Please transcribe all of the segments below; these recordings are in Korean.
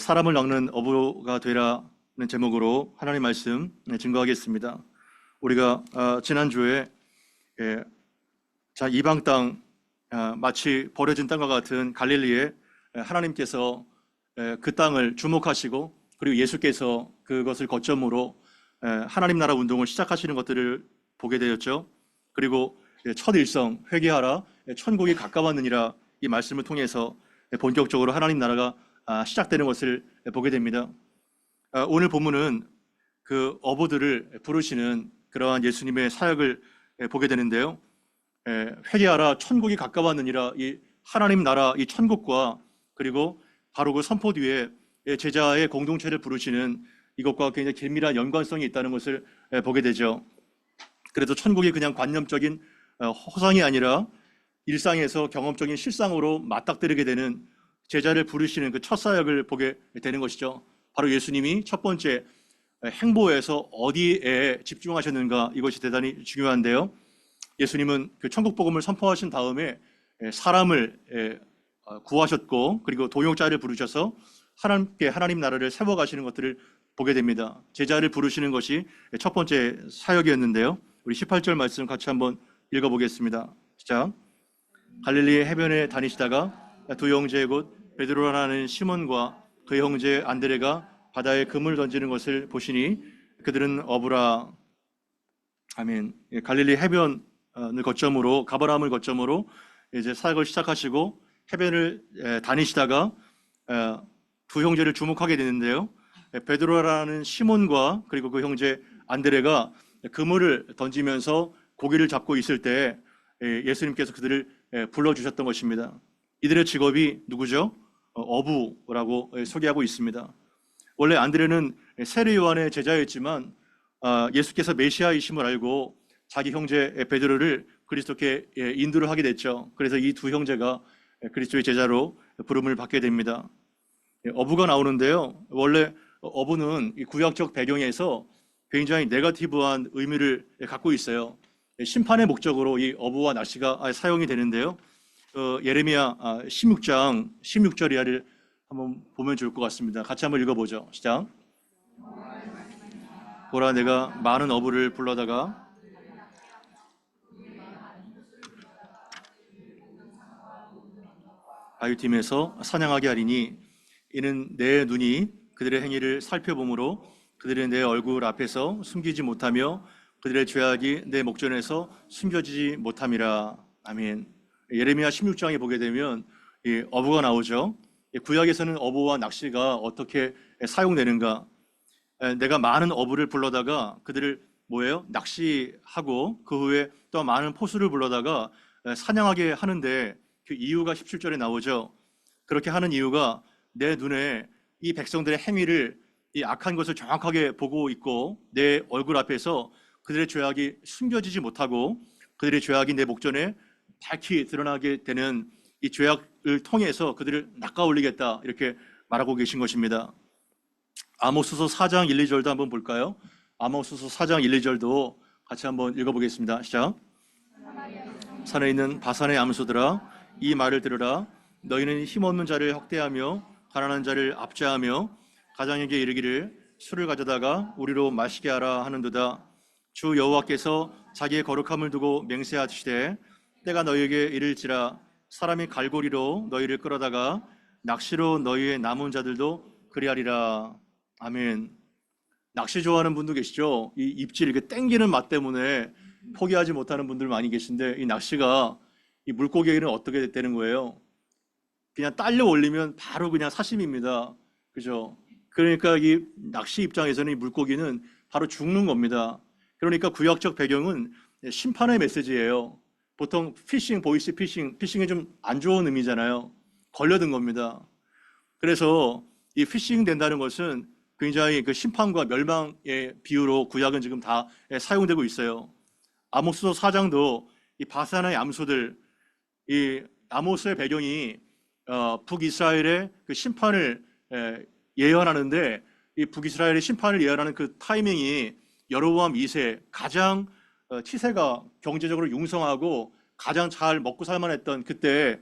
사람을 낚는 어부가 되라는 제목으로 하나님 말씀 증거하겠습니다. 우리가 지난주에 이방 땅, 마치 버려진 땅과 같은 갈릴리에 하나님께서 그 땅을 주목하시고, 그리고 예수께서 그것을 거점으로 하나님 나라 운동을 시작하시는 것들을 보게 되었죠. 그리고 첫 일성 회개하라, 천국이 가까웠느니라, 이 말씀을 통해서 본격적으로 하나님 나라가 시작되는 것을 보게 됩니다. 오늘 본문은 그 어부들을 부르시는 그러한 예수님의 사역을 보게 되는데요. 회개하라, 천국이 가까웠느니라, 이 하나님 나라, 이 천국과 그리고 바로 그 선포 뒤에 제자의 공동체를 부르시는 이것과 굉장히 긴밀한 연관성이 있다는 것을 보게 되죠. 그래서 천국이 그냥 관념적인 허상이 아니라 일상에서 경험적인 실상으로 맞닥뜨리게 되는 제자를 부르시는 그 첫 사역을 보게 되는 것이죠. 바로 예수님이 첫 번째 행보에서 어디에 집중하셨는가, 이것이 대단히 중요한데요. 예수님은 그 천국 복음을 선포하신 다음에 사람을 구하셨고, 그리고 동역자를 부르셔서 하나님께 하나님 나라를 세워가시는 것들을 보게 됩니다. 제자를 부르시는 것이 첫 번째 사역이었는데요. 우리 18절 말씀 같이 한번 읽어보겠습니다. 시작. 갈릴리 해변에 다니시다가 두 형제 곧 베드로라는 시몬과 그 형제 안드레가 바다에 그물 던지는 것을 보시니 그들은 어부라. 아멘. 갈릴리 해변을 거점으로, 가버나움을 거점으로 이제 사역을 시작하시고 해변을 다니시다가 두 형제를 주목하게 되는데요. 베드로라는 시몬과 그리고 그 형제 안드레가 그물을 던지면서 고기를 잡고 있을 때 예수님께서 그들을 불러주셨던 것입니다. 이들의 직업이 누구죠? 어부라고 소개하고 있습니다. 원래 안드레는 세례 요한의 제자였지만 예수께서 메시아이심을 알고 자기 형제 베드로를 그리스도께 인도를 하게 됐죠. 그래서 이 두 형제가 그리스도의 제자로 부름을 받게 됩니다. 어부가 나오는데요. 원래 어부는 이 구약적 배경에서 굉장히 네거티브한 의미를 갖고 있어요. 심판의 목적으로 이 어부와 낚시가 사용이 되는데요. 예레미야 16장 16절 이하를 한번 보면 좋을 것 같습니다. 같이 한번 읽어보죠. 시작. 보라, 내가 많은 어부를 불러다가 아유팀에서 사냥하게 하리니 이는 내 눈이 그들의 행위를 살펴보므로 그들의 내 얼굴 앞에서 숨기지 못하며 그들의 죄악이 내 목전에서 숨겨지지 못함이라. 아멘. 예레미야 16장에 보게 되면 어부가 나오죠. 구약에서는 어부와 낚시가 어떻게 사용되는가? 내가 많은 어부를 불러다가 그들을 뭐예요? 낚시하고 그 후에 또 많은 포수를 불러다가 사냥하게 하는데 그 이유가 17절에 나오죠. 그렇게 하는 이유가 내 눈에 이 백성들의 행위를, 이 악한 것을 정확하게 보고 있고 내 얼굴 앞에서 그들의 죄악이 숨겨지지 못하고 그들의 죄악이 내 목전에 밝히 드러나게 되는 이 죄악을 통해서 그들을 낚아올리겠다, 이렇게 말하고 계신 것입니다. 아모스서 4장 1, 2절도 한번 볼까요? 아모스서 4장 1, 2절도 같이 한번 읽어보겠습니다. 시작. 산에 있는 바산의 암소들아, 이 말을 들으라. 너희는 힘없는 자를 학대하며 가난한 자를 압제하며 가장에게 이르기를 술을 가져다가 우리로 마시게 하라 하는도다. 주 여호와께서 자기의 거룩함을 두고 맹세하시되 때가 너희에게 이를지라. 사람이 갈고리로 너희를 끌어다가 낚시로 너희의 남은 자들도 그리하리라. 아멘. 낚시 좋아하는 분도 계시죠? 이 입질 이렇게 땡기는 맛 때문에 포기하지 못하는 분들 많이 계신데, 이 낚시가 이 물고기에는 어떻게 되는 거예요? 그냥 딸려 올리면 바로 그냥 사심입니다. 그죠? 그러니까 이 낚시 입장에서는 이 물고기는 바로 죽는 겁니다. 그러니까 구약적 배경은 심판의 메시지예요. 보통 피싱, 보이스 피싱, 피싱이 좀 안 좋은 의미잖아요. 걸려든 겁니다. 그래서 이 피싱 된다는 것은 굉장히 그 심판과 멸망의 비유로 구약은 지금 다 사용되고 있어요. 아모스서 4장도 이 바산의 암소들, 이 아모스의 배경이 북이스라엘의 그 심판을 예언하는데, 이 북이스라엘의 심판을 예언하는 그 타이밍이 여로보암 2세, 가장 치세가 경제적으로 융성하고 가장 잘 먹고 살만했던 그때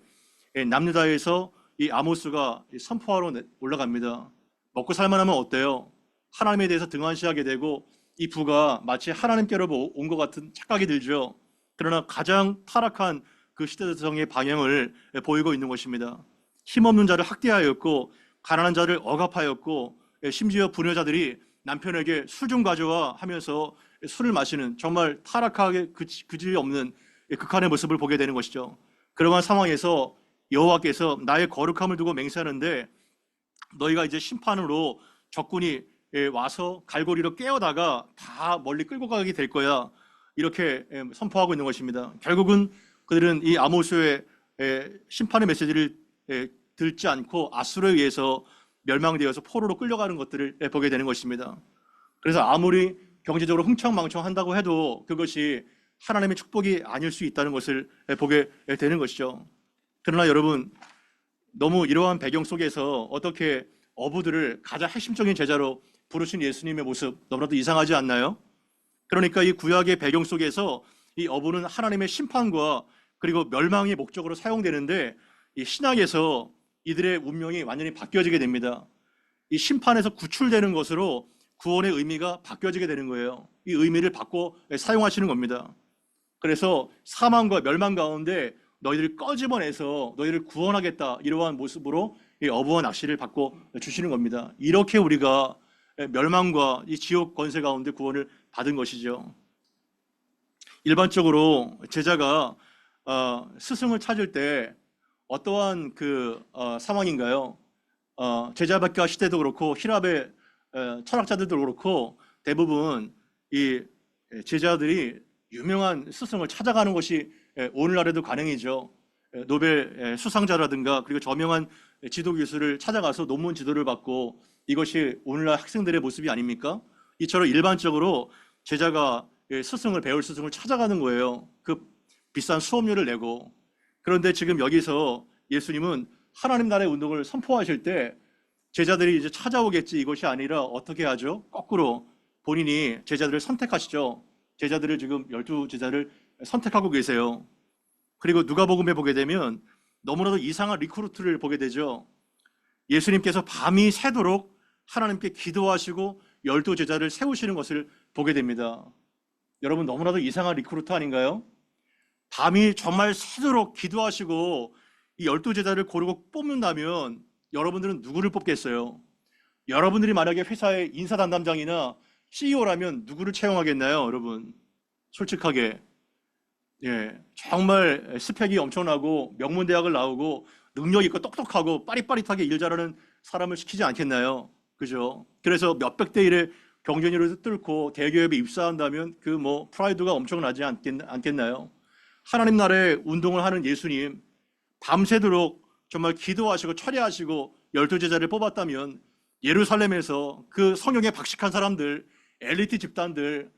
남유다에서 이 아모스가 선포하러 올라갑니다. 먹고 살만하면 어때요? 하나님에 대해서 등한시하게 되고 이 부가 마치 하나님께로 온 것 같은 착각이 들죠. 그러나 가장 타락한 그 시대성의 방향을 보이고 있는 것입니다. 힘없는 자를 학대하였고 가난한 자를 억압하였고 심지어 불효자들이 남편에게 술 좀 가져와 하면서 술을 마시는 정말 타락하게 그지 없는 극한의 모습을 보게 되는 것이죠. 그러한 상황에서 여호와께서 나의 거룩함을 두고 맹세하는데 너희가 이제 심판으로 적군이 와서 갈고리로 깨어다가 다 멀리 끌고 가게 될 거야. 이렇게 선포하고 있는 것입니다. 결국은 그들은 이 아모스의 심판의 메시지를 듣지 않고 아수르에 의해서 멸망되어서 포로로 끌려가는 것들을 보게 되는 것입니다. 그래서 아무리 경제적으로 흥청망청한다고 해도 그것이 하나님의 축복이 아닐 수 있다는 것을 보게 되는 것이죠. 그러나 여러분, 너무 이러한 배경 속에서 어떻게 어부들을 가장 핵심적인 제자로 부르신 예수님의 모습 너무나도 이상하지 않나요? 그러니까 이 구약의 배경 속에서 이 어부는 하나님의 심판과 그리고 멸망의 목적으로 사용되는데 이 신약에서 이들의 운명이 완전히 바뀌어지게 됩니다. 이 심판에서 구출되는 것으로 구원의 의미가 바뀌어지게 되는 거예요. 이 의미를 바꿔 사용하시는 겁니다. 그래서 사망과 멸망 가운데 너희들을 꺼집어내서 너희를 구원하겠다, 이러한 모습으로 이 어부와 낚시를 받고 주시는 겁니다. 이렇게 우리가 멸망과 이 지옥 권세 가운데 구원을 받은 것이죠. 일반적으로 제자가 스승을 찾을 때 어떠한 상황인가요? 제자백과 시대도 그렇고 히랍의 철학자들도 그렇고 대부분 이 제자들이 유명한 스승을 찾아가는 것이 오늘날에도 가능이죠. 노벨 수상자라든가 그리고 저명한 지도 교수를 찾아가서 논문 지도를 받고, 이것이 오늘날 학생들의 모습이 아닙니까? 이처럼 일반적으로 제자가 스승을 배울 스승을 찾아가는 거예요. 그 비싼 수업료를 내고. 그런데 지금 여기서 예수님은 하나님 나라의 운동을 선포하실 때 제자들이 이제 찾아오겠지, 이것이 아니라 어떻게 하죠? 거꾸로 본인이 제자들을 선택하시죠. 제자들을 지금 12제자를 선택하고 계세요. 그리고 누가복음에 보게 되면 너무나도 이상한 리크루트를 보게 되죠. 예수님께서 밤이 새도록 하나님께 기도하시고 12제자를 세우시는 것을 보게 됩니다. 여러분, 너무나도 이상한 리크루트 아닌가요? 밤이 정말 새도록 기도하시고 이 12제자를 고르고 뽑는다면 여러분들은 누구를 뽑겠어요? 여러분들이 만약에 회사의 인사 담당장이나 CEO라면 누구를 채용하겠나요, 여러분? 솔직하게. 정말 스펙이 엄청나고 명문대학을 나오고 능력 있고 똑똑하고 빠릿빠릿하게 일 잘하는 사람을 시키지 않겠나요? 그죠? 그래서 몇백 대 1의 경쟁률을 뚫고 대기업에 입사한다면 그 프라이드가 엄청나지 않겠나요? 하나님 나라의 운동을 하는 예수님, 밤새도록 정말 기도하시고 철야하시고 12제자를 뽑았다면 예루살렘에서 그 성령에 박식한 사람들, 엘리트 집단들,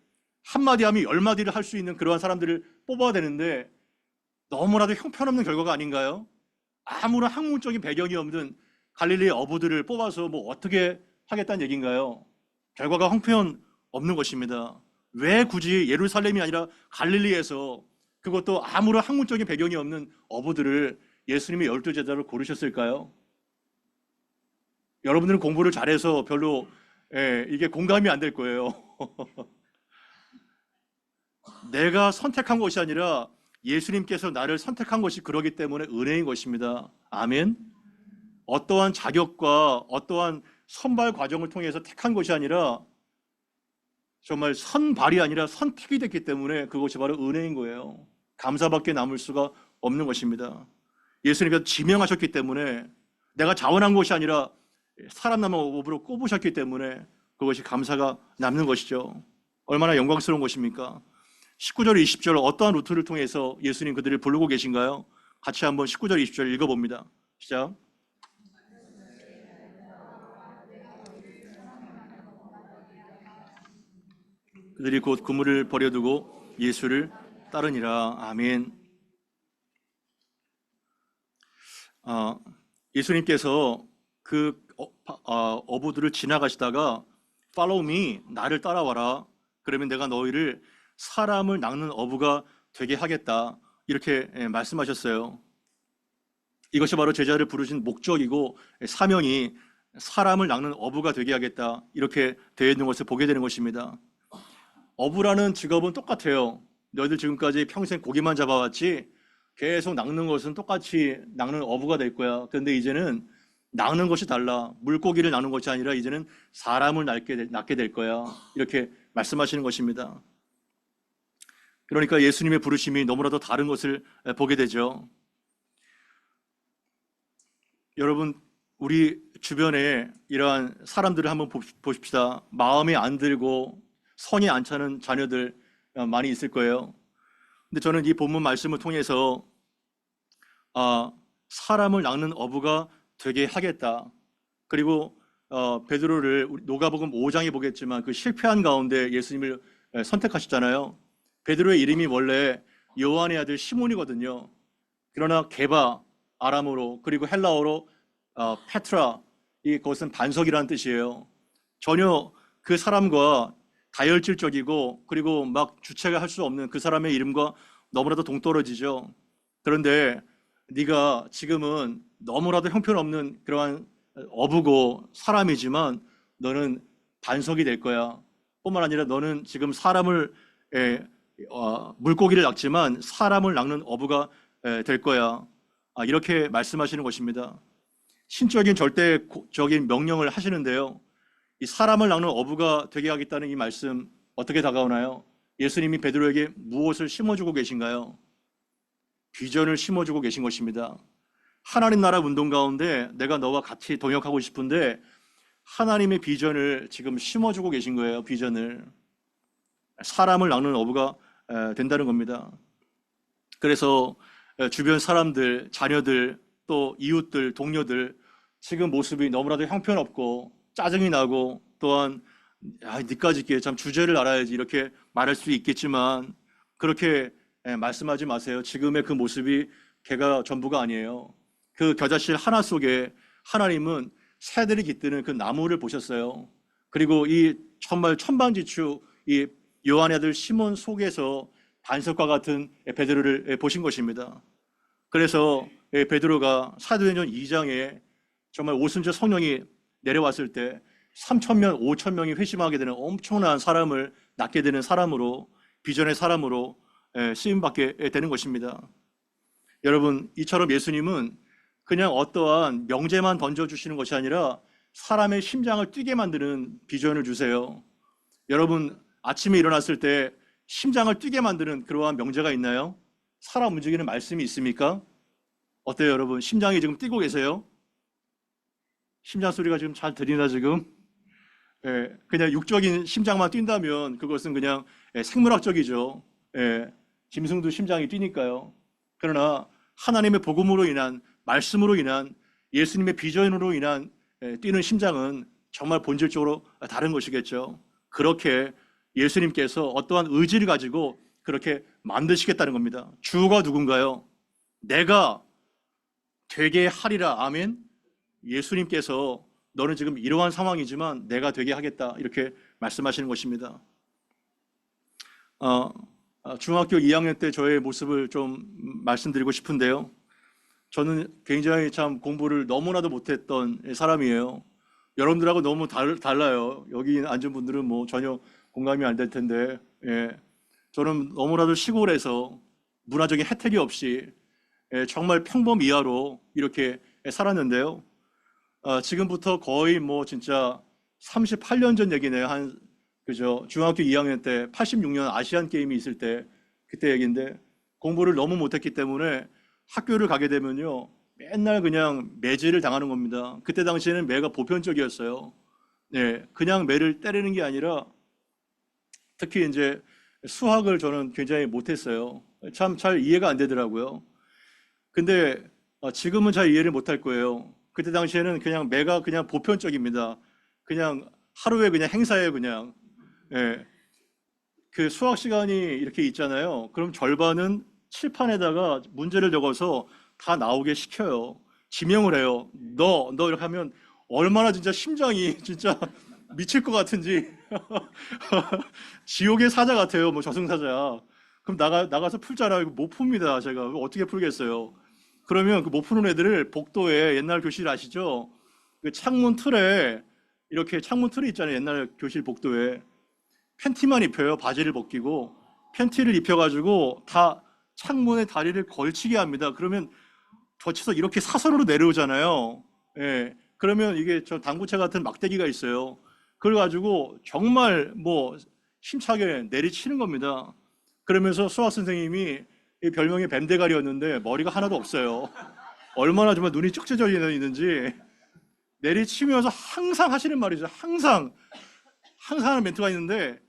한마디 하면 10마디를 할 수 있는 그러한 사람들을 뽑아야 되는데 너무나도 형편없는 결과가 아닌가요? 아무런 학문적인 배경이 없는 갈릴리의 어부들을 뽑아서 어떻게 하겠다는 얘기인가요? 결과가 형편없는 것입니다. 왜 굳이 예루살렘이 아니라 갈릴리에서, 그것도 아무런 학문적인 배경이 없는 어부들을 예수님이 12제자를 고르셨을까요? 여러분들은 공부를 잘해서 별로 이게 공감이 안 될 거예요. 내가 선택한 것이 아니라 예수님께서 나를 선택한 것이 그러기 때문에 은혜인 것입니다. 아멘. 어떠한 자격과 어떠한 선발 과정을 통해서 택한 것이 아니라 정말 선발이 아니라 선택이 됐기 때문에 그것이 바로 은혜인 거예요. 감사밖에 남을 수가 없는 것입니다. 예수님께서 지명하셨기 때문에, 내가 자원한 것이 아니라 사람 남은 업으로 꼽으셨기 때문에 그것이 감사가 남는 것이죠. 얼마나 영광스러운 것입니까? 19절, 20절 어떠한 루트를 통해서 예수님 그들을 부르고 계신가요? 같이 한번 19절, 20절 읽어봅니다. 시작. 그들이 곧 그물을 버려두고 예수를 따르니라. 아멘. 예수님께서 그 어부들을 지나가시다가 Follow me, 나를 따라와라. 그러면 내가 너희를 사람을 낚는 어부가 되게 하겠다, 이렇게 말씀하셨어요. 이것이 바로 제자를 부르신 목적이고 사명이 사람을 낚는 어부가 되게 하겠다, 이렇게 되어 있는 것을 보게 되는 것입니다. 어부라는 직업은 똑같아요. 너희들 지금까지 평생 고기만 잡아왔지 계속 낚는 것은 똑같이 낚는 어부가 될 거야. 그런데 이제는 낚는 것이 달라. 물고기를 낚는 것이 아니라 이제는 사람을 낚게 될 거야, 이렇게 말씀하시는 것입니다. 그러니까 예수님의 부르심이 너무나도 다른 것을 보게 되죠. 여러분, 우리 주변에 이러한 사람들을 한번 보십시다. 마음에 안 들고 성에 안 차는 자녀들 많이 있을 거예요. 근데 저는 이 본문 말씀을 통해서 사람을 낚는 어부가 되게 하겠다. 그리고 베드로를 누가복음 5장에 보겠지만 그 실패한 가운데 예수님을 선택하셨잖아요. 베드로의 이름이 원래 요한의 아들 시몬이거든요. 그러나 게바, 아람어로, 그리고 헬라어로 페트라, 이것은 반석이라는 뜻이에요. 전혀 그 사람과 다혈질적이고 그리고 막 주체가 할 수 없는 그 사람의 이름과 너무나도 동떨어지죠. 그런데 네가 지금은 너무나도 형편없는 그러한 어부고 사람이지만 너는 반석이 될 거야. 뿐만 아니라 너는 지금 물고기를 낚지만 사람을 낚는 어부가 될 거야. 이렇게 말씀하시는 것입니다. 신적인 절대적인 명령을 하시는데요. 이 사람을 낚는 어부가 되게 하겠다는 이 말씀 어떻게 다가오나요? 예수님이 베드로에게 무엇을 심어주고 계신가요? 비전을 심어주고 계신 것입니다. 하나님 나라 운동 가운데 내가 너와 같이 동역하고 싶은데 하나님의 비전을 지금 심어주고 계신 거예요. 비전을. 사람을 낚는 어부가 된다는 겁니다. 그래서 주변 사람들, 자녀들, 또 이웃들, 동료들 지금 모습이 너무나도 형편없고 짜증이 나고 또한 니까지 있기에 참 주제를 알아야지, 이렇게 말할 수 있겠지만 그렇게 말씀하지 마세요. 지금의 그 모습이 걔가 전부가 아니에요. 그 겨자씨 하나 속에 하나님은 새들이 깃드는 그 나무를 보셨어요. 그리고 이 정말 천방지축 이 요한의 아들 시몬 속에서 반석과 같은 베드로를 보신 것입니다. 그래서 베드로가 사도행전 2장에 정말 오순절 성령이 내려왔을 때 3,000명, 5,000명이 회심하게 되는 엄청난 사람을 낳게 되는 사람으로, 비전의 사람으로 쓰임받게 되는 것입니다. 여러분, 이처럼 예수님은 그냥 어떠한 명제만 던져주시는 것이 아니라 사람의 심장을 뛰게 만드는 비전을 주세요. 여러분, 아침에 일어났을 때 심장을 뛰게 만드는 그러한 명제가 있나요? 사람 움직이는 말씀이 있습니까? 어때요, 여러분? 심장이 지금 뛰고 계세요? 심장 소리가 지금 잘 들리나 지금? 그냥 육적인 심장만 뛴다면 그것은 그냥 생물학적이죠. 짐승도 심장이 뛰니까요. 그러나 하나님의 복음으로 인한, 말씀으로 인한, 예수님의 비전으로 인한 뛰는 심장은 정말 본질적으로 다른 것이겠죠. 그렇게 예수님께서 어떠한 의지를 가지고 그렇게 만드시겠다는 겁니다. 주가 누군가요? 내가 되게 하리라. 아멘. 예수님께서 너는 지금 이러한 상황이지만 내가 되게 하겠다, 이렇게 말씀하시는 것입니다. 중학교 2학년 때 저의 모습을 좀 말씀드리고 싶은데요. 저는 굉장히 참 공부를 너무나도 못했던 사람이에요. 여러분들하고 너무 달라요. 여기 앉은 분들은 뭐 전혀 공감이 안 될 텐데, 저는 너무나도 시골에서 문화적인 혜택이 없이 정말 평범 이하로 이렇게 살았는데요. 지금부터 거의 뭐 진짜 38년 전 얘기네요. 그죠? 중학교 2학년 때 86년 아시안 게임이 있을 때 그때 얘기인데, 공부를 너무 못했기 때문에 학교를 가게 되면요 맨날 그냥 매질을 당하는 겁니다. 그때 당시에는 매가 보편적이었어요. 그냥 매를 때리는 게 아니라 특히 이제 수학을 저는 굉장히 못했어요. 참 잘 이해가 안 되더라고요. 근데 지금은 잘 이해를 못할 거예요. 그때 당시에는 그냥 매가 그냥 보편적입니다. 그냥 하루에 그냥 행사예요, 그냥. 그 수학 시간이 이렇게 있잖아요. 그럼 절반은 칠판에다가 문제를 적어서 다 나오게 시켜요. 지명을 해요. 너 이렇게 하면 얼마나 진짜 심장이 진짜 미칠 것 같은지. 지옥의 사자 같아요. 뭐 저승사자. 그럼 나가서 풀잖아요. 이거 못 풉니다. 제가 어떻게 풀겠어요. 그러면 그 못 푸는 애들을 복도에 옛날 교실 아시죠? 그 창문 틀에 이렇게 창문 틀이 있잖아요. 옛날 교실 복도에 팬티만 입혀요. 바지를 벗기고 팬티를 입혀가지고 다 창문에 다리를 걸치게 합니다. 그러면 젖혀서 이렇게 사선으로 내려오잖아요. 예. 그러면 이게 저 당구채 같은 막대기가 있어요. 그래가지고 정말 뭐 힘차게 내리치는 겁니다. 그러면서 수학 선생님이 이 별명이 뱀대가리였는데 머리가 하나도 없어요. 얼마나 정말 눈이 쭉 찢어져 있는지 내리치면서 항상 하시는 말이죠. 항상 하는 멘트가 있는데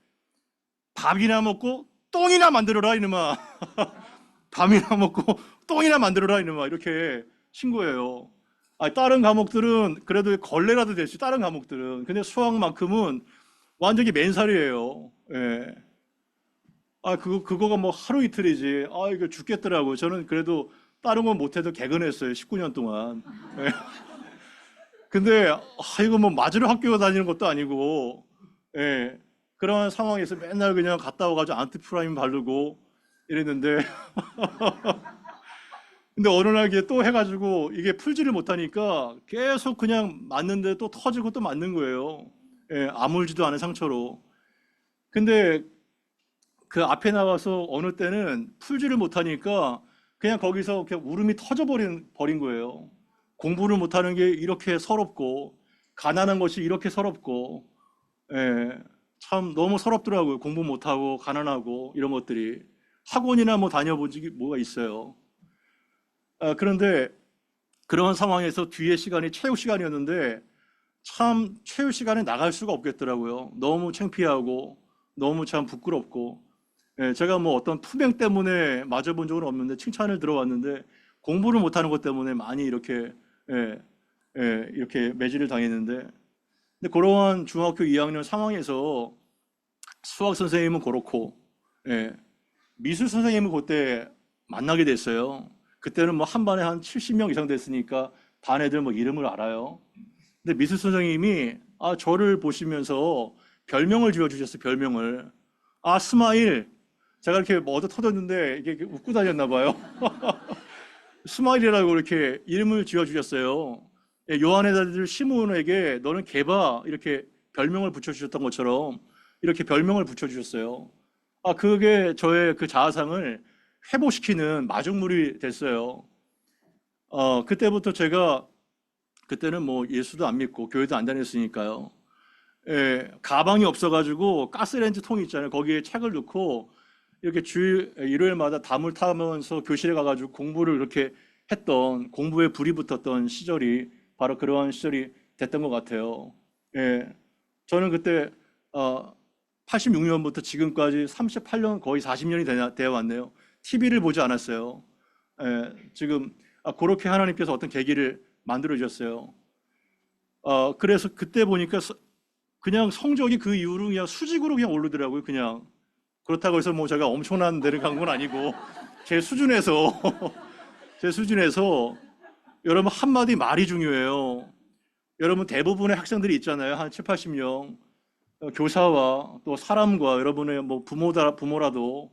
밥이나 먹고 똥이나 만들어라 이놈아. 밥이나 먹고 똥이나 만들어라 이놈아. 이렇게 신고해요. 다른 과목들은 그래도 걸레라도 될수 다른 과목들은. 근데 수학만큼은 완전히 맨살이에요. 예. 그거가 뭐 하루 이틀이지. 이거 죽겠더라고요. 저는 그래도 다른 건 못해도 개근했어요. 19년 동안. 예. 근데, 이거 뭐 맞으러 학교 다니는 것도 아니고, 예. 그런 상황에서 맨날 그냥 갔다 와가지고 안티프라임 바르고 이랬는데, 근데 어느 날 이게 또 해가지고 이게 풀지를 못하니까 계속 그냥 맞는데 또 터지고 또 맞는 거예요. 예, 아물지도 않은 상처로. 근데 그 앞에 나가서 어느 때는 풀지를 못하니까 그냥 거기서 그냥 울음이 버린 거예요. 공부를 못하는 게 이렇게 서럽고, 가난한 것이 이렇게 서럽고, 예, 참 너무 서럽더라고요. 공부 못하고, 가난하고, 이런 것들이. 학원이나 뭐 다녀본 적이 뭐가 있어요. 그런데 그런 상황에서 뒤에 시간이 체육 시간이었는데, 참 체육 시간에 나갈 수가 없겠더라고요. 너무 창피하고, 너무 참 부끄럽고. 예, 제가 뭐 어떤 품행 때문에 맞아본 적은 없는데 칭찬을 들어왔는데 공부를 못하는 것 때문에 많이 이렇게 예, 이렇게 매질을 당했는데 근데 그러한 중학교 2학년 상황에서 수학 선생님은 그렇고 예, 미술 선생님은 그때 만나게 됐어요. 그때는 뭐 한 반에 한 70명 이상 됐으니까 반 애들 뭐 이름을 알아요. 근데 미술 선생님이 저를 보시면서 별명을 지어주셨어요. 별명을. 스마일. 제가 이렇게 뭐 얻어 터졌는데 이게 웃고 다녔나 봐요. 스마일이라고 이렇게 이름을 지어주셨어요. 예, 요한의 아들 시므온에게 너는 개바 이렇게 별명을 붙여주셨던 것처럼 이렇게 별명을 붙여주셨어요. 그게 저의 그 자아상을 회복시키는 마중물이 됐어요. 그때부터 제가 그때는 뭐 예수도 안 믿고 교회도 안 다녔으니까요. 예, 가방이 없어가지고 가스레인지 통이 있잖아요. 거기에 책을 넣고 이렇게 일요일마다 담을 타면서 교실에 가가지고 공부를 이렇게 했던 공부에 불이 붙었던 시절이 바로 그러한 시절이 됐던 것 같아요. 예, 저는 그때 86년부터 지금까지 38년 거의 40년이 되어 왔네요. TV를 보지 않았어요. 예, 지금 그렇게 하나님께서 어떤 계기를 만들어 주셨어요. 그래서 그때 보니까 그냥 성적이 그 이후로 그냥 수직으로 그냥 오르더라고요. 그냥 그렇다고 해서 뭐 제가 엄청난 데를 간 건 아니고 제 수준에서 제 수준에서 여러분 한마디 말이 중요해요. 여러분 대부분의 학생들이 있잖아요. 한 7, 80명. 교사와 또 사람과 여러분의 뭐 부모라도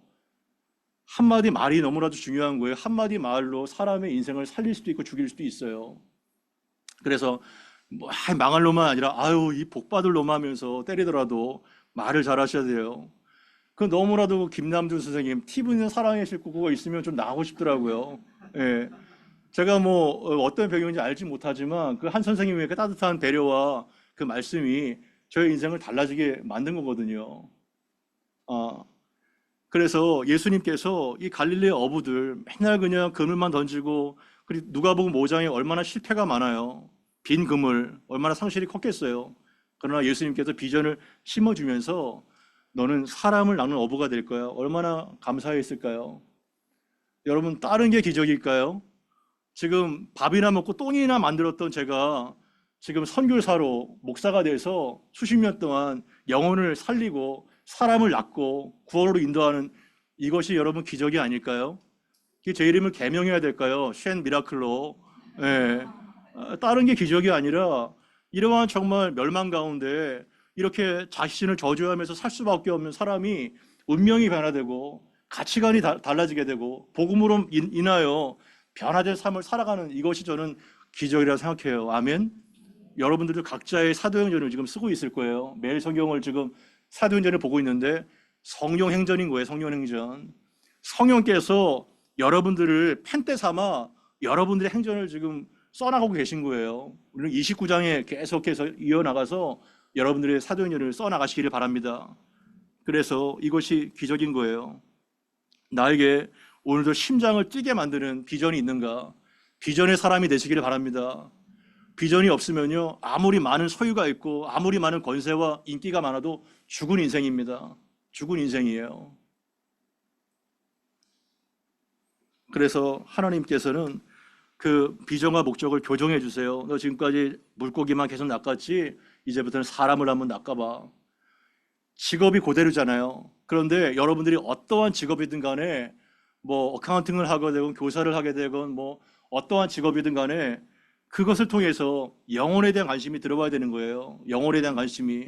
한마디 말이 너무나도 중요한 거예요. 한마디 말로 사람의 인생을 살릴 수도 있고 죽일 수도 있어요. 그래서 뭐 망할 놈만 아니라 이 복 받을 놈 하면서 때리더라도 말을 잘 하셔야 돼요. 너무나도 김남준 선생님 TV는 사랑의 실고 그거 있으면 좀 나가고 싶더라고요. 예. 제가 뭐 어떤 배경인지 알지 못하지만 그 한 선생님의 그 따뜻한 배려와 그 말씀이 저의 인생을 달라지게 만든 거거든요. 그래서 예수님께서 이 갈릴리 어부들 맨날 그냥 그물만 던지고 그리고 누가복음 5장에 얼마나 실패가 많아요. 빈 그물 얼마나 상실이 컸겠어요. 그러나 예수님께서 비전을 심어주면서 너는 사람을 낚는 어부가 될 거야. 얼마나 감사했을까요? 여러분 다른 게 기적일까요? 지금 밥이나 먹고 똥이나 만들었던 제가 지금 선교사로 목사가 돼서 수십 년 동안 영혼을 살리고 사람을 낳고 구원으로 인도하는 이것이 여러분 기적이 아닐까요? 제 이름을 개명해야 될까요? 쉔 미라클로. 예. 다른 게 기적이 아니라 이러한 정말 멸망 가운데 이렇게 자신을 저주하면서 살 수밖에 없는 사람이 운명이 변화되고 가치관이 달라지게 되고 복음으로 인하여 변화된 삶을 살아가는 이것이 저는 기적이라고 생각해요. 아멘. 여러분들도 각자의 사도행전을 지금 쓰고 있을 거예요. 매일 성경을 지금 사도행전을 보고 있는데 성령 행전인 거예요. 성령 행전. 성령께서 여러분들을 펜대 삼아 여러분들의 행전을 지금 써나가고 계신 거예요. 우리는 29장에 계속해서 이어나가서 여러분들의 사도행전을 써나가시기를 바랍니다. 그래서 이것이 기적인 거예요. 나에게 오늘도 심장을 뛰게 만드는 비전이 있는가? 비전의 사람이 되시기를 바랍니다. 비전이 없으면요, 아무리 많은 소유가 있고 아무리 많은 권세와 인기가 많아도 죽은 인생입니다. 죽은 인생이에요. 그래서 하나님께서는 그 비전과 목적을 교정해 주세요. 너 지금까지 물고기만 계속 낚았지 이제부터는 사람을 한번 낚아봐. 직업이 그대로잖아요. 그런데 여러분들이 어떠한 직업이든 간에 뭐 어카운팅을 하게 되건 교사를 하게 되건 뭐 어떠한 직업이든 간에 그것을 통해서 영혼에 대한 관심이 들어와야 되는 거예요. 영혼에 대한 관심이,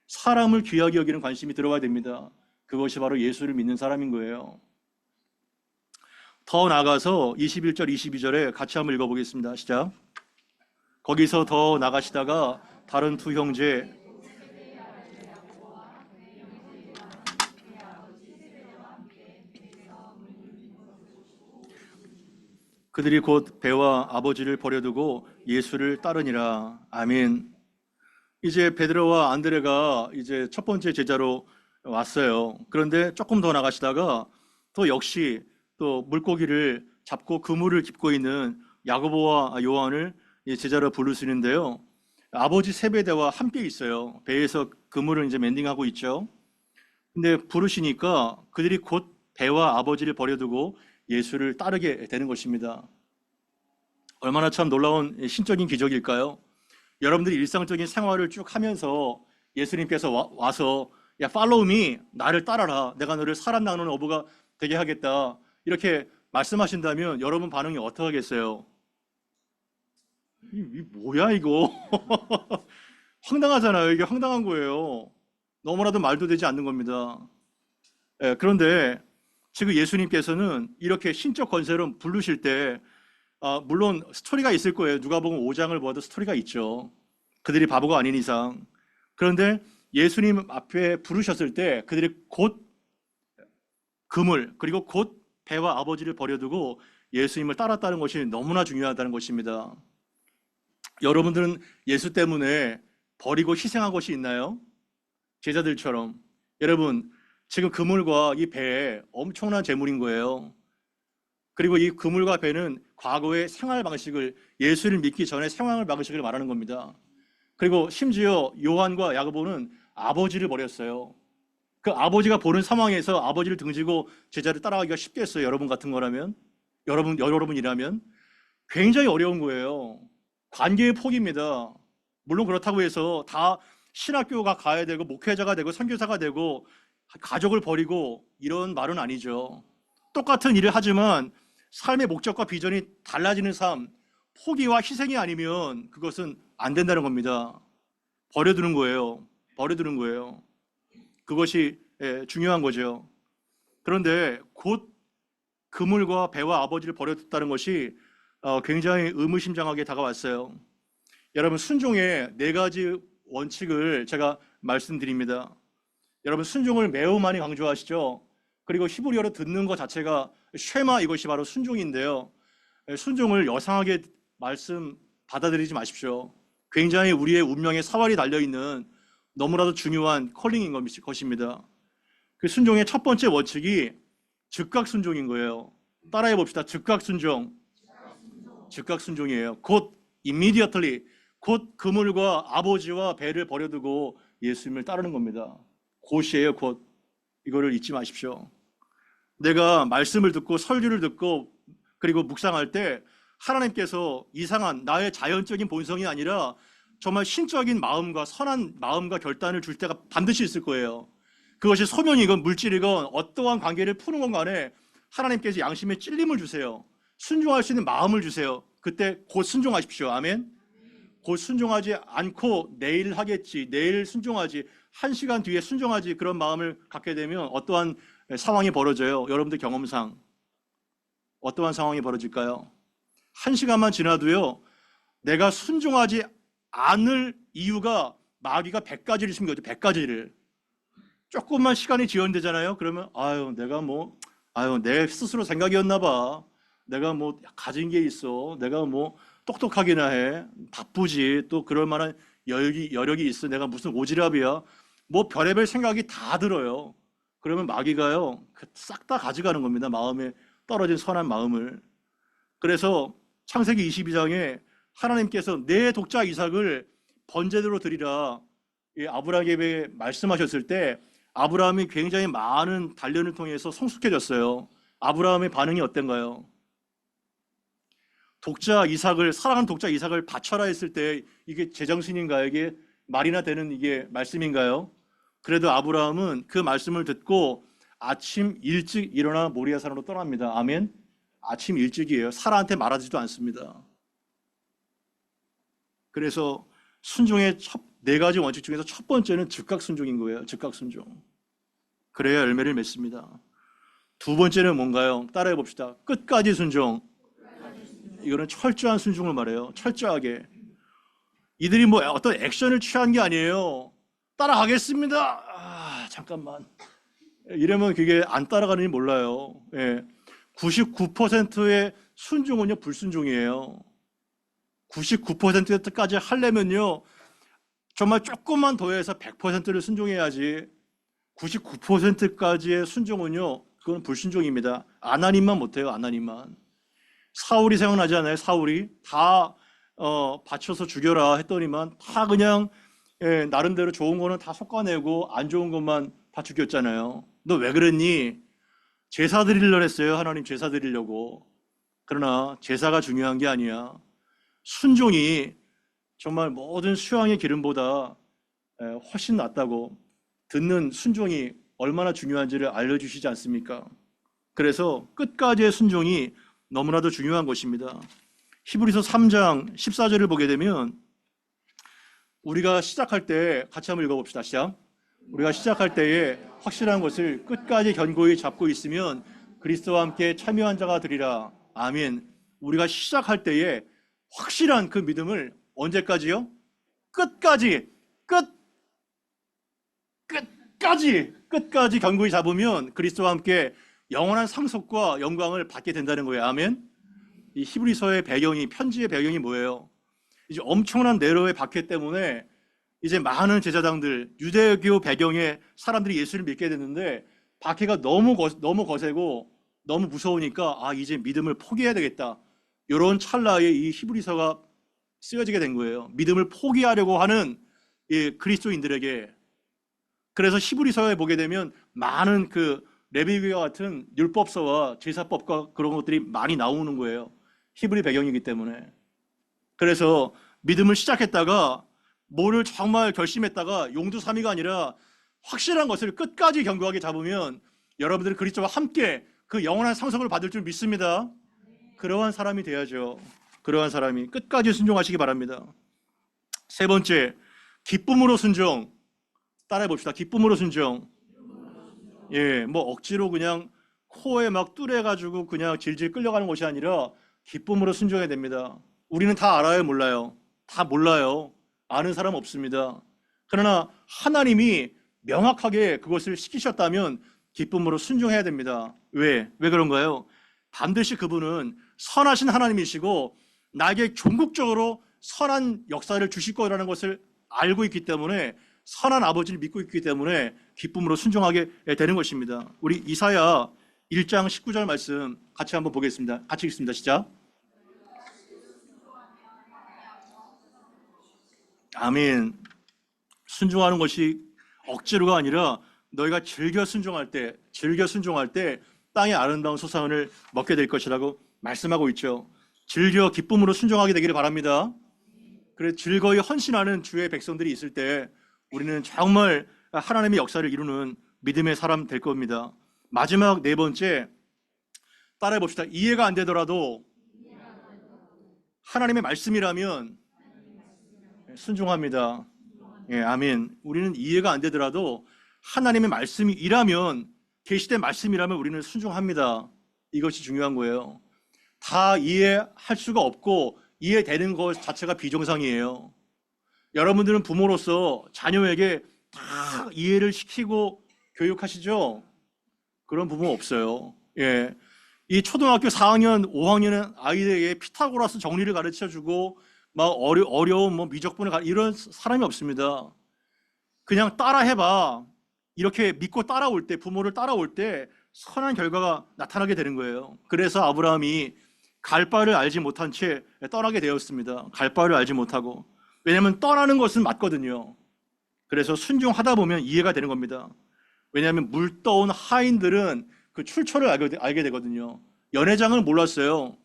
사람을 귀하게 여기는 관심이 들어와야 됩니다. 그것이 바로 예수를 믿는 사람인 거예요. 더 나아가서 21절, 22절에 같이 한번 읽어보겠습니다. 시작. 거기서 더 나가시다가 다른 두 형제 그들이 곧 배와 아버지를 버려두고 예수를 따르니라. 아멘. 이제 베드로와 안드레가 이제 첫 번째 제자로 왔어요. 그런데 조금 더 나가시다가 또 역시 또 물고기를 잡고 그물을 깁고 있는 야고보와 요한을 제자로 부르시는데요. 아버지 세베대와 함께 있어요. 배에서 그물을 이제 멘딩하고 있죠. 근데 부르시니까 그들이 곧 배와 아버지를 버려두고 예수를 따르게 되는 것입니다. 얼마나 참 놀라운 신적인 기적일까요? 여러분들이 일상적인 생활을 쭉 하면서 예수님께서 와서 야, follow me, 나를 따라라. 내가 너를 사람 나누는 어부가 되게 하겠다. 이렇게 말씀하신다면 여러분 반응이 어떠하겠어요? 이 뭐야 이거? 황당하잖아요. 이게 황당한 거예요. 너무나도 말도 되지 않는 겁니다. 그런데 지금 예수님께서는 이렇게 신적 권세로 부르실 때 물론 스토리가 있을 거예요. 누가복음 5장을 보아도 스토리가 있죠. 그들이 바보가 아닌 이상. 그런데 예수님 앞에 부르셨을 때 그들이 곧 그물 그리고 곧 배와 아버지를 버려두고 예수님을 따랐다는 것이 너무나 중요하다는 것입니다. 여러분들은 예수 때문에 버리고 희생한 것이 있나요? 제자들처럼. 여러분, 지금 그물과 이 배에 엄청난 재물인 거예요. 그리고 이 그물과 배는 과거의 생활 방식을, 예수를 믿기 전에 생활 방식을 말하는 겁니다. 그리고 심지어 요한과 야고보는 아버지를 버렸어요. 그 아버지가 보는 상황에서 아버지를 등지고 제자를 따라가기가 쉽겠어요. 여러분 같은 거라면, 여러분이라면 굉장히 어려운 거예요. 관계의 폭입니다. 물론 그렇다고 해서 다 신학교가 가야 되고 목회자가 되고 선교사가 되고 가족을 버리고 이런 말은 아니죠. 똑같은 일을 하지만 삶의 목적과 비전이 달라지는 삶, 포기와 희생이 아니면 그것은 안 된다는 겁니다. 버려두는 거예요. 버려두는 거예요. 그것이 중요한 거죠. 그런데 곧 그물과 배와 아버지를 버려뒀다는 것이 굉장히 의무심장하게 다가왔어요. 여러분, 순종의 4가지 원칙을 제가 말씀드립니다. 여러분, 순종을 매우 많이 강조하시죠. 그리고 히브리어로 듣는 것 자체가 쉐마, 이것이 바로 순종인데요. 순종을 여상하게 말씀 받아들이지 마십시오. 굉장히 우리의 운명에 사활이 달려있는 너무나도 중요한 컬링인 것입니다. 그 순종의 첫 번째 원칙이 즉각 순종인 거예요. 따라해 봅시다. 즉각 순종. 즉각 순종이에요. 곧 immediately, 곧 그물과 아버지와 배를 버려두고 예수님을 따르는 겁니다. 곧이에요, 곧. 이거를 잊지 마십시오. 내가 말씀을 듣고 설교를 듣고 그리고 묵상할 때 하나님께서 이상한 나의 자연적인 본성이 아니라 정말 신적인 마음과 선한 마음과 결단을 줄 때가 반드시 있을 거예요. 그것이 소명이건 물질이건 어떠한 관계를 푸는 건 간에 하나님께서 양심에 찔림을 주세요. 순종할 수 있는 마음을 주세요. 그때 곧 순종하십시오. 아멘. 곧 순종하지 않고 내일 하겠지, 내일 순종하지, 1시간 뒤에 순종하지, 그런 마음을 갖게 되면 어떠한 상황이 벌어져요? 여러분들 경험상 어떠한 상황이 벌어질까요? 1시간만 지나도요, 내가 순종하지 않을 이유가 마귀가 100가지를 숨겨줘. 100가지를. 조금만 시간이 지연되잖아요. 그러면 내 스스로 생각이었나 봐. 내가 뭐 가진 게 있어. 내가 뭐 똑똑하기나 해. 바쁘지. 또 그럴 만한 여력이 있어. 내가 무슨 오지랖이야. 뭐 별의별 생각이 다 들어요. 그러면 마귀가요, 싹 다 가져가는 겁니다. 마음에 떨어진 선한 마음을. 그래서 창세기 22장에 하나님께서 내 독자 이삭을 번제대로 드리라 아브라함에게 말씀하셨을 때 아브라함이 굉장히 많은 단련을 통해서 성숙해졌어요. 아브라함의 반응이 어땠가요? 사랑하는 독자 이삭을 바쳐라 했을 때 이게 제정신인가에게 말이나 되는 이게 말씀인가요? 그래도 아브라함은 그 말씀을 듣고 아침 일찍 일어나 모리아 산으로 떠납니다. 아멘. 아침 일찍이에요. 사라한테 말하지도 않습니다. 그래서 순종의 네 가지 원칙 중에서 첫 번째는 즉각 순종인 거예요. 즉각 순종. 그래야 열매를 맺습니다. 두 번째는 뭔가요? 따라해 봅시다. 끝까지 순종. 이거는 철저한 순종을 말해요. 철저하게. 이들이 뭐 어떤 액션을 취한 게 아니에요. 따라가겠습니다. 잠깐만. 이러면 그게 안 따라가는지 몰라요. 99%의 순종은요, 불순종이에요. 99%까지 하려면요, 정말 조금만 더해서 100%를 순종해야지. 99%까지의 순종은요, 그건 불순종입니다. 아나님만 못해요. 아나님만. 사울이 생각나지 않아요? 사울이 다 바쳐서 죽여라 했더니만 다 그냥 나름대로 좋은 거는 다 솎아내고 안 좋은 것만 다 죽였잖아요. 너 왜 그랬니? 제사 드리려고 했어요. 하나님 제사 드리려고. 그러나 제사가 중요한 게 아니야. 순종이 정말 모든 수양의 기름보다 훨씬 낫다고, 듣는 순종이 얼마나 중요한지를 알려주시지 않습니까? 그래서 끝까지의 순종이 너무나도 중요한 것입니다. 히브리서 3장 14절을 보게 되면 우리가 시작할 때 같이 한번 읽어봅시다. 시작. 우리가 시작할 때에 확실한 것을 끝까지 견고히 잡고 있으면 그리스도와 함께 참여한 자가 되리라. 아멘. 우리가 시작할 때에 확실한 그 믿음을 언제까지요? 끝까지 견고히 잡으면 그리스도와 함께 영원한 상속과 영광을 받게 된다는 거예요. 아멘. 이 히브리서의 배경이, 편지의 배경이 뭐예요? 이제 엄청난 네로의 박해 때문에 이제 많은 제사장들, 유대교 배경의 사람들이 예수를 믿게 됐는데 박해가 너무 거세고 너무 무서우니까 이제 믿음을 포기해야 되겠다. 이런 찰나에 이 히브리서가 쓰여지게 된 거예요. 믿음을 포기하려고 하는 이 그리스도인들에게. 그래서 히브리서에 보게 되면 많은 그 레위기와 같은 율법서와 제사법과 그런 것들이 많이 나오는 거예요. 히브리 배경이기 때문에. 그래서 믿음을 시작했다가 뭐를 정말 결심했다가 용두사미가 아니라 확실한 것을 끝까지 견고하게 잡으면 여러분들은 그리스도와 함께 그 영원한 상속을 받을 줄 믿습니다. 그러한 사람이 돼야죠. 그러한 사람이 끝까지 순종하시기 바랍니다. 세 번째, 기쁨으로 순종. 따라해 봅시다. 기쁨으로 순종. 뭐 억지로 그냥 코에 막 뚫어가지고 그냥 질질 끌려가는 것이 아니라 기쁨으로 순종해야 됩니다. 우리는 다 알아요, 몰라요? 다 몰라요. 아는 사람 없습니다. 그러나 하나님이 명확하게 그것을 시키셨다면 기쁨으로 순종해야 됩니다. 왜 그런가요? 반드시 그분은 선하신 하나님이시고 나에게 종국적으로 선한 역사를 주실 거라는 것을 알고 있기 때문에, 선한 아버지를 믿고 있기 때문에 기쁨으로 순종하게 되는 것입니다. 우리 이사야 1장 19절 말씀 같이 한번 보겠습니다. 같이 읽습니다. 시작. 아멘. 순종하는 것이 억지로가 아니라 너희가 즐겨 순종할 때 땅의 아름다운 소산을 먹게 될 것이라고 말씀하고 있죠. 즐겨 기쁨으로 순종하게 되기를 바랍니다. 그래, 즐거이 헌신하는 주의 백성들이 있을 때 우리는 정말 하나님의 역사를 이루는 믿음의 사람 될 겁니다. 마지막 네 번째, 따라해 봅시다. 이해가 안 되더라도 하나님의 말씀이라면 순종합니다. 아멘. 우리는 이해가 안 되더라도 하나님의 말씀이라면, 계시된 말씀이라면 우리는 순종합니다. 이것이 중요한 거예요. 다 이해할 수가 없고 이해되는 것 자체가 비정상이에요. 여러분들은 부모로서 자녀에게 다 이해를 시키고 교육하시죠? 그런 부모 없어요. 예. 이 초등학교 4학년, 5학년 아이들에게 피타고라스 정리를 가르쳐 주고 막 어려운 뭐 미적분을 이런 사람이 없습니다. 그냥 따라해봐. 이렇게 믿고 따라올 때, 부모를 따라올 때 선한 결과가 나타나게 되는 거예요. 그래서 아브라함이 갈 바를 알지 못한 채 떠나게 되었습니다. 갈 바를 알지 못하고. 왜냐하면 떠나는 것은 맞거든요. 그래서 순종하다 보면 이해가 되는 겁니다. 왜냐하면 물떠온 하인들은 그 출처를 알게 되거든요. 연회장을 몰랐어요.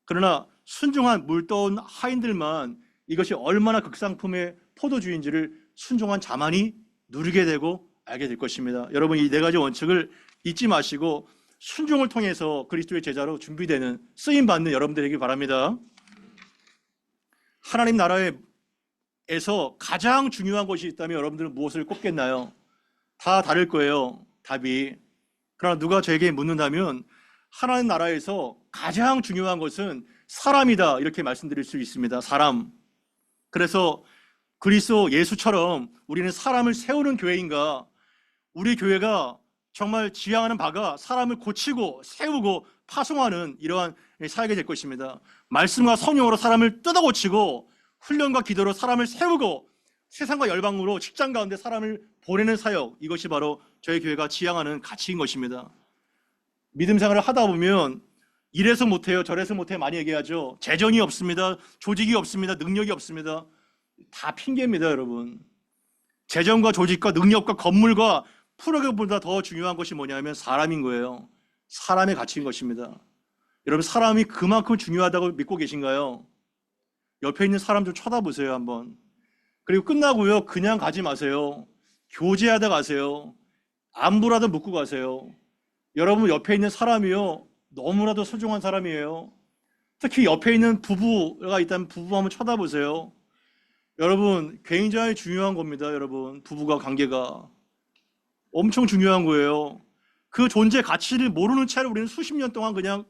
그러나 순종한 물떠온 하인들만 이것이 얼마나 극상품의 포도주인지를 순종한 자만이 누리게 되고 알게 될 것입니다. 여러분, 이 네 가지 원칙을 잊지 마시고 순종을 통해서 그리스도의 제자로 준비되는 쓰임받는 여러분들 되길 바랍니다. 하나님 나라에서 가장 중요한 것이 있다면 여러분들은 무엇을 꼽겠나요? 다 다를 거예요, 답이. 그러나 누가 저에게 묻는다면 하나님 나라에서 가장 중요한 것은 사람이다, 이렇게 말씀드릴 수 있습니다. 사람. 그래서 그리스도 예수처럼 우리는 사람을 세우는 교회인가? 우리 교회가 정말 지향하는 바가 사람을 고치고 세우고 파송하는 이러한 사역이 될 것입니다. 말씀과 성령으로 사람을 뜯어 고치고 훈련과 기도로 사람을 세우고 세상과 열방으로 직장 가운데 사람을 보내는 사역, 이것이 바로 저희 교회가 지향하는 가치인 것입니다. 믿음 생활을 하다 보면 이래서 못해요, 저래서 못해요 많이 얘기하죠. 재정이 없습니다, 조직이 없습니다, 능력이 없습니다. 다 핑계입니다, 여러분. 재정과 조직과 능력과 건물과 프로그램보다 더 중요한 것이 뭐냐면 사람인 거예요. 사람의 가치인 것입니다. 여러분, 사람이 그만큼 중요하다고 믿고 계신가요? 옆에 있는 사람 좀 쳐다보세요, 한번. 그리고 끝나고요, 그냥 가지 마세요. 교제하다 가세요. 안부라도 묻고 가세요. 여러분, 옆에 있는 사람이요, 너무나도 소중한 사람이에요. 특히 옆에 있는 부부가 있다면 부부 한번 쳐다보세요. 여러분, 굉장히 중요한 겁니다. 여러분, 부부가 관계가 엄청 중요한 거예요. 그 존재 가치를 모르는 채로 우리는 수십 년 동안 그냥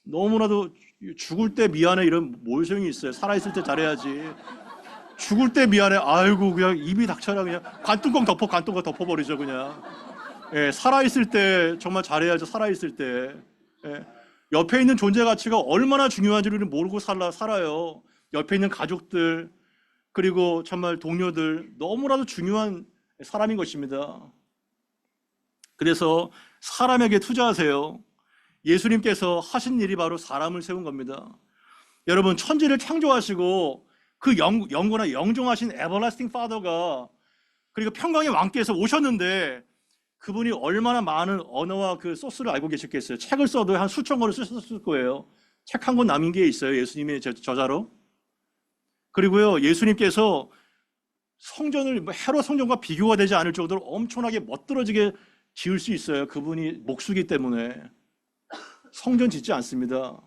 너무나도 죽을 때 미안해 이런 뭘 소용이 있어요. 살아있을 때 잘해야지. 죽을 때 미안해, 아이고 그냥 입이 닥쳐라, 그냥 관뚜껑 덮어버리죠 그냥. 살아있을 때 정말 잘해야죠. 살아있을 때. 옆에 있는 존재 가치가 얼마나 중요한지를 우리는 모르고 살아요. 옆에 있는 가족들, 그리고 정말 동료들, 너무나도 중요한 사람인 것입니다. 그래서 사람에게 투자하세요. 예수님께서 하신 일이 바로 사람을 세운 겁니다. 여러분, 천지를 창조하시고 그 영구나 영종하신 에버라스팅 파더가, 그리고 평강의 왕께서 오셨는데 그분이 얼마나 많은 언어와 그 소스를 알고 계셨겠어요. 책을 써도 한 수천 권을 쓰셨을 거예요. 책 한 권 남긴 게 있어요, 예수님의 저자로. 그리고요, 예수님께서 성전을 헤롯 성전과 비교가 되지 않을 정도로 엄청나게 멋들어지게 지을 수 있어요. 그분이 목수기 때문에. 성전 짓지 않습니다.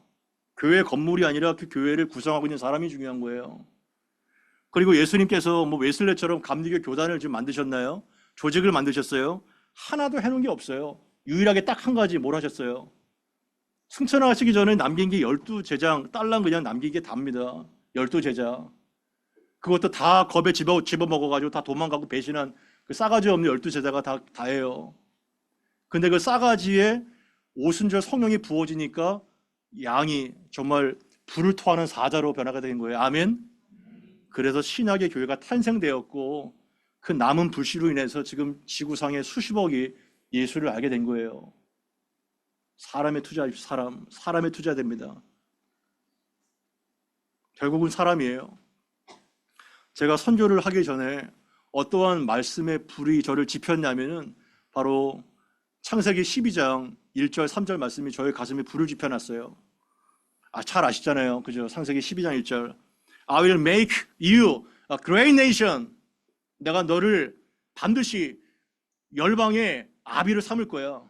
교회 건물이 아니라 그 교회를 구성하고 있는 사람이 중요한 거예요. 그리고 예수님께서 뭐 웨슬레처럼 감리교 교단을 지금 만드셨나요? 조직을 만드셨어요? 하나도 해놓은 게 없어요. 유일하게 딱 한 가지 뭘 하셨어요? 승천하시기 전에 남긴 게 12제장 딸랑 그냥 남긴 게 답니다. 12제자. 그것도 다 겁에 집어먹어가지고 다 도망가고 배신한 그 싸가지 없는 12제자가 다예요. 근데 그 싸가지에 오순절 성령이 부어지니까 양이 정말 불을 토하는 사자로 변화가 된 거예요. 아멘? 그래서 신약의 교회가 탄생되었고 그 남은 불씨로 인해서 지금 지구상의 수십억이 예수를 알게 된 거예요. 사람에 투자하십시오. 사람에 투자해야 됩니다. 결국은 사람이에요. 제가 선교를 하기 전에 어떠한 말씀의 불이 저를 지폈냐면은 바로 창세기 12장 1절 3절 말씀이 저의 가슴에 불을 지펴놨어요. 잘 아시잖아요. 그죠? 창세기 12장 1절. I will make you a great nation. 내가 너를 반드시 열방의 아비를 삼을 거야.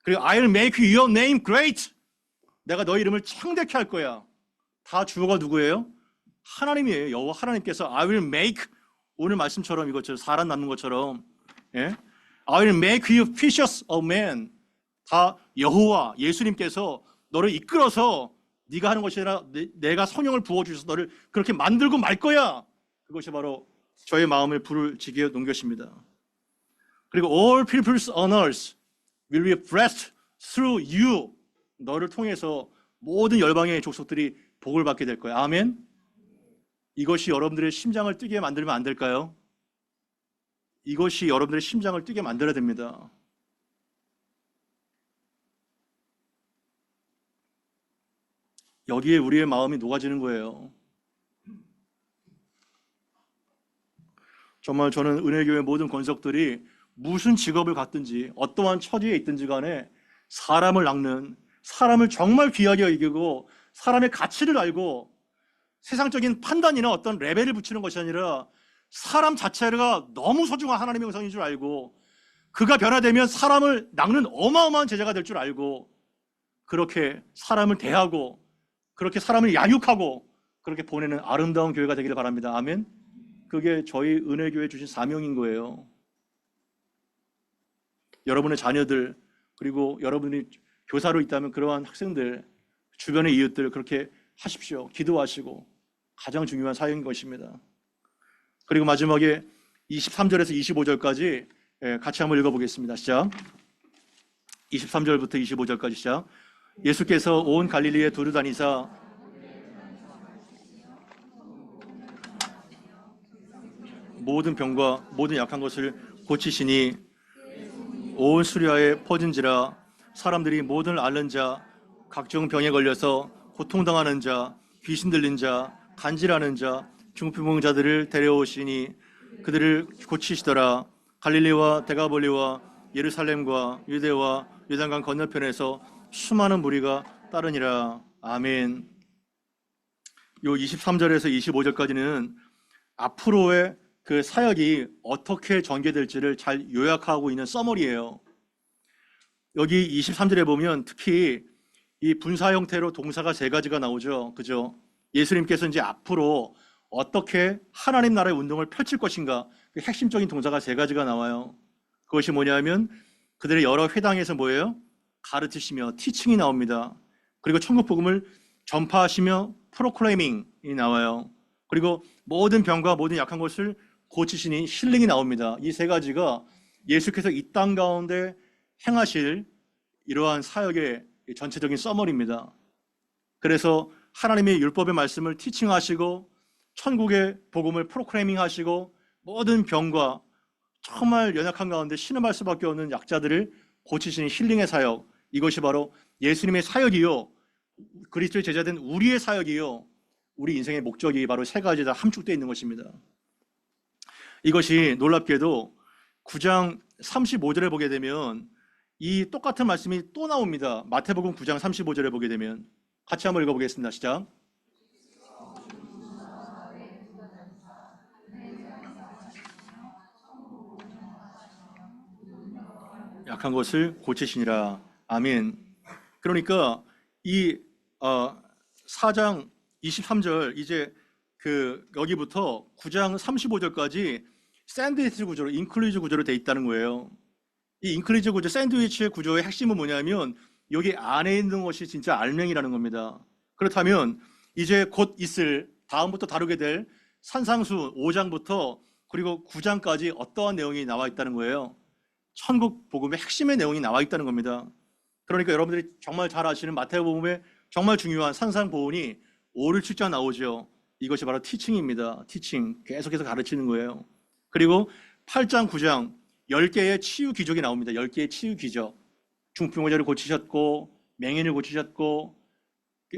그리고 I will make your name great. 내가 너의 이름을 창대케 할 거야. 다 주어가 누구예요? 하나님이에요. 여호와 하나님께서 I will make, 오늘 말씀처럼 이것처럼 살아남는 것처럼, I will make you fishers of men. 다 여호와 예수님께서 너를 이끌어서 네가 하는 것이 아니라 내가 성령을 부어주셔서 너를 그렇게 만들고 말 거야. 그것이 바로 저의 마음을 불을 지게 놓은 것입니다. 그리고 all peoples on earth will be blessed through you. 너를 통해서 모든 열방의 족속들이 복을 받게 될 거야. 아멘. 이것이 여러분들의 심장을 뛰게 만들면 안 될까요? 이것이 여러분들의 심장을 뛰게 만들어야 됩니다. 여기에 우리의 마음이 녹아지는 거예요. 정말 저는 은혜교회 모든 권석들이 무슨 직업을 갖든지 어떠한 처지에 있든지 간에 사람을 낚는, 사람을 정말 귀하게 여기고 사람의 가치를 알고 세상적인 판단이나 어떤 레벨을 붙이는 것이 아니라 사람 자체가 너무 소중한 하나님의 형상인 줄 알고 그가 변화되면 사람을 낚는 어마어마한 제자가 될 줄 알고 그렇게 사람을 대하고 그렇게 사람을 양육하고 그렇게 보내는 아름다운 교회가 되기를 바랍니다. 아멘. 그게 저희 은혜교회 주신 사명인 거예요. 여러분의 자녀들 그리고 여러분이 교사로 있다면 그러한 학생들 주변의 이웃들 그렇게 하십시오. 기도하시고 가장 중요한 사역인 것입니다. 그리고 마지막에 23절에서 25절까지 같이 한번 읽어보겠습니다. 시작. 23절부터 25절까지 시작. 예수께서 온 갈릴리에 두루 다니사 모든 병과 모든 약한 것을 고치시니 온 수리아에 퍼진지라. 사람들이 모든 앓는 자, 각종 병에 걸려서 고통당하는 자, 귀신 들린 자, 간질하는 자, 중풍병자들을 데려오시니 그들을 고치시더라. 갈릴리와 데가볼리와 예루살렘과 유대와 요단강 건너편에서 수많은 무리가 따르니라. 아멘. 요 23절에서 25절까지는 앞으로의 그 사역이 어떻게 전개될지를 잘 요약하고 있는 서머리예요. 여기 23절에 보면 특히 이 분사 형태로 동사가 세 가지가 나오죠. 그죠? 예수님께서 이제 앞으로 어떻게 하나님 나라의 운동을 펼칠 것인가, 그 핵심적인 동사가 세 가지가 나와요. 그것이 뭐냐면 그들의 여러 회당에서 뭐예요? 가르치시며 티칭이 나옵니다. 그리고 천국 복음을 전파하시며 프로클레이밍이 나와요. 그리고 모든 병과 모든 약한 것을 고치시니 힐링이 나옵니다. 이 세 가지가 예수께서 이 땅 가운데 행하실 이러한 사역의 전체적인 서머리입니다. 그래서 하나님의 율법의 말씀을 티칭하시고 천국의 복음을 프로클레이밍 하시고 모든 병과 정말 연약한 가운데 신음할 수밖에 없는 약자들을 고치시는 힐링의 사역, 이것이 바로 예수님의 사역이요 그리스도의 제자된 우리의 사역이요 우리 인생의 목적이 바로 세 가지 다 함축되어 있는 것입니다. 이것이 놀랍게도 9장 35절에 보게 되면 이 똑같은 말씀이 또 나옵니다. 마태복음 9장 35절에 보게 되면 같이 한번 읽어보겠습니다. 시작. 약한 것을 고치시니라. 아멘. 그러니까 이 4장 23절 이제 여기부터 9장 35절까지 샌드위치 구조로 인클루즈 구조로 돼 있다는 거예요. 이 인클루즈 구조, 샌드위치의 구조의 핵심은 뭐냐면 여기 안에 있는 것이 진짜 알맹이라는 겁니다. 그렇다면 이제 곧 있을 다음부터 다루게 될 산상수 5장부터 그리고 9장까지 어떠한 내용이 나와 있다는 거예요. 천국 복음의 핵심의 내용이 나와 있다는 겁니다. 그러니까 여러분들이 정말 잘 아시는 마태복음의 정말 중요한 산상보훈이 5, 6, 7장 나오죠. 이것이 바로 티칭입니다. 티칭, 계속해서 가르치는 거예요. 그리고 8장, 9장 10개의 치유 기적이 나옵니다. 10개의 치유 기적. 중풍자를 고치셨고 맹인을 고치셨고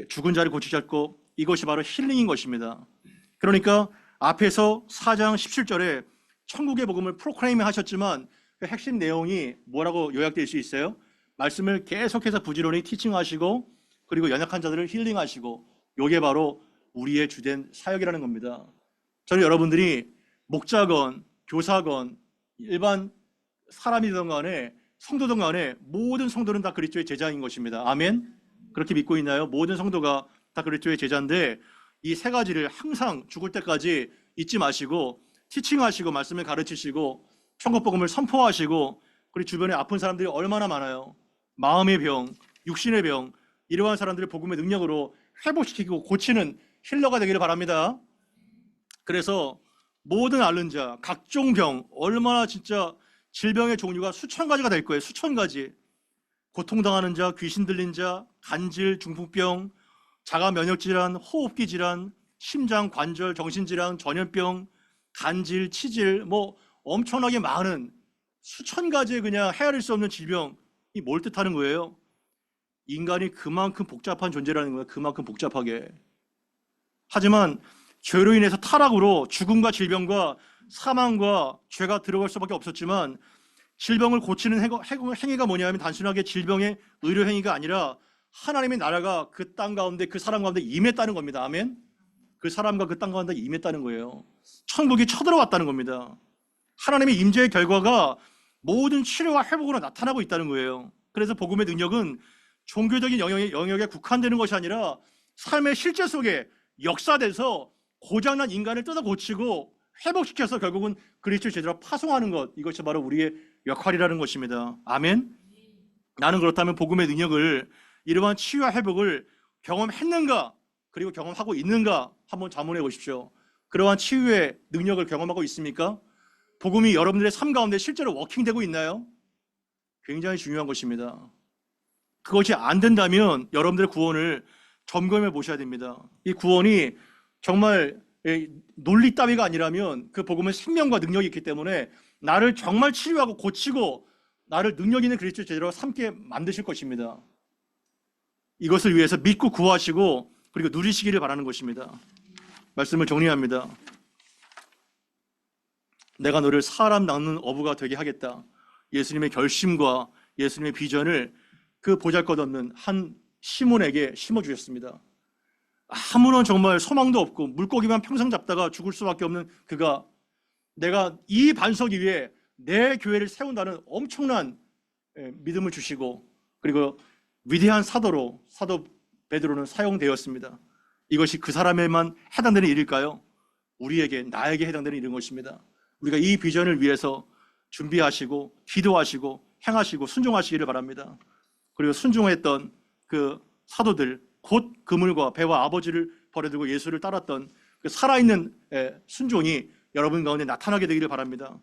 죽은 자를 고치셨고 이것이 바로 힐링인 것입니다. 그러니까 앞에서 4장 17절에 천국의 복음을 프로클레이밍 하셨지만 그 핵심 내용이 뭐라고 요약될 수 있어요? 말씀을 계속해서 부지런히 티칭하시고 그리고 연약한 자들을 힐링하시고 이게 바로 우리의 주된 사역이라는 겁니다. 저는 여러분들이 목자건 교사건 일반 사람이든 간에 성도든 간에 모든 성도는 다 그리스도의 제자인 것입니다. 아멘. 그렇게 믿고 있나요? 모든 성도가 다 그리스도의 제자인데 이 세 가지를 항상 죽을 때까지 잊지 마시고 티칭하시고 말씀을 가르치시고 천국 복음을 선포하시고 그리고 주변에 아픈 사람들이 얼마나 많아요. 마음의 병, 육신의 병, 이러한 사람들을 복음의 능력으로 회복시키고 고치는 힐러가 되기를 바랍니다. 그래서 모든 앓는 자, 각종 병, 얼마나 진짜 질병의 종류가 수천 가지가 될 거예요. 수천 가지. 고통당하는 자, 귀신 들린 자, 간질, 중풍병, 자가 면역 질환, 호흡기 질환, 심장, 관절, 정신질환, 전염병, 간질, 치질, 뭐 엄청나게 많은 수천 가지의 그냥 헤아릴 수 없는 질병이 뭘 뜻하는 거예요? 인간이 그만큼 복잡한 존재라는 거예요. 그만큼 복잡하게. 하지만 죄로 인해서 타락으로 죽음과 질병과 사망과 죄가 들어갈 수밖에 없었지만 질병을 고치는 행위가 뭐냐면 단순하게 질병의 의료 행위가 아니라 하나님의 나라가 그 땅 가운데 그 사람 가운데 임했다는 겁니다. 아멘. 그 사람과 그 땅 가운데 임했다는 거예요. 천국이 쳐들어왔다는 겁니다. 하나님의 임재의 결과가 모든 치료와 회복으로 나타나고 있다는 거예요. 그래서 복음의 능력은 종교적인 영역에 국한되는 것이 아니라 삶의 실제 속에 역사돼서 고장난 인간을 뜯어 고치고 회복시켜서 결국은 그리스도를 제대로 파송하는 것, 이것이 바로 우리의 역할이라는 것입니다. 아멘. 나는 그렇다면 복음의 능력을, 이러한 치유와 회복을 경험했는가, 그리고 경험하고 있는가 한번 자문해 보십시오. 그러한 치유의 능력을 경험하고 있습니까? 복음이 여러분들의 삶 가운데 실제로 워킹되고 있나요? 굉장히 중요한 것입니다. 그것이 안 된다면 여러분들의 구원을 점검해 보셔야 됩니다. 이 구원이 정말 논리 따위가 아니라면 그 복음은 생명과 능력이 있기 때문에 나를 정말 치유하고 고치고 나를 능력 있는 그리스도 제대로 삼게 만드실 것입니다. 이것을 위해서 믿고 구하시고 그리고 누리시기를 바라는 것입니다. 말씀을 정리합니다. 내가 너를 사람 낚는 어부가 되게 하겠다. 예수님의 결심과 예수님의 비전을 그 보잘것없는 한 시몬에게 심어주셨습니다. 아무런 정말 소망도 없고 물고기만 평생 잡다가 죽을 수밖에 없는 그가 내가 이 반석 위에 내 교회를 세운다는 엄청난 믿음을 주시고 그리고 위대한 사도로 사도 베드로는 사용되었습니다. 이것이 그 사람에만 해당되는 일일까요? 우리에게, 나에게 해당되는 일인 것입니다. 우리가 이 비전을 위해서 준비하시고 기도하시고 행하시고 순종하시기를 바랍니다. 그리고 순종했던 그 사도들, 곧 그물과 배와 아버지를 버려두고 예수를 따랐던 그 살아있는 순종이 여러분 가운데 나타나게 되기를 바랍니다.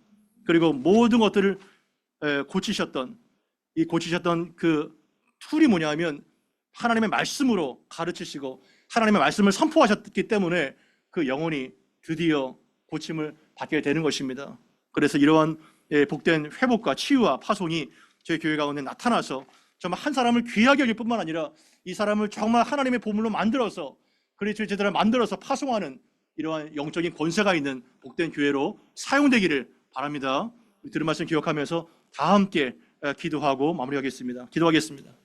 그리고 모든 것들을 고치셨던 그 툴이 뭐냐면 하나님의 말씀으로 가르치시고 하나님의 말씀을 선포하셨기 때문에 그 영혼이 드디어 고침을 받게 되는 것입니다. 그래서 이러한 복된 회복과 치유와 파송이 저희 교회 가운데 나타나서 정말 한 사람을 귀하게 여길 뿐만 아니라 이 사람을 정말 하나님의 보물로 만들어서 그리스도를 제대로 만들어서 파송하는 이러한 영적인 권세가 있는 복된 교회로 사용되기를 바랍니다. 들은 말씀 기억하면서 다 함께 기도하고 마무리하겠습니다. 기도하겠습니다.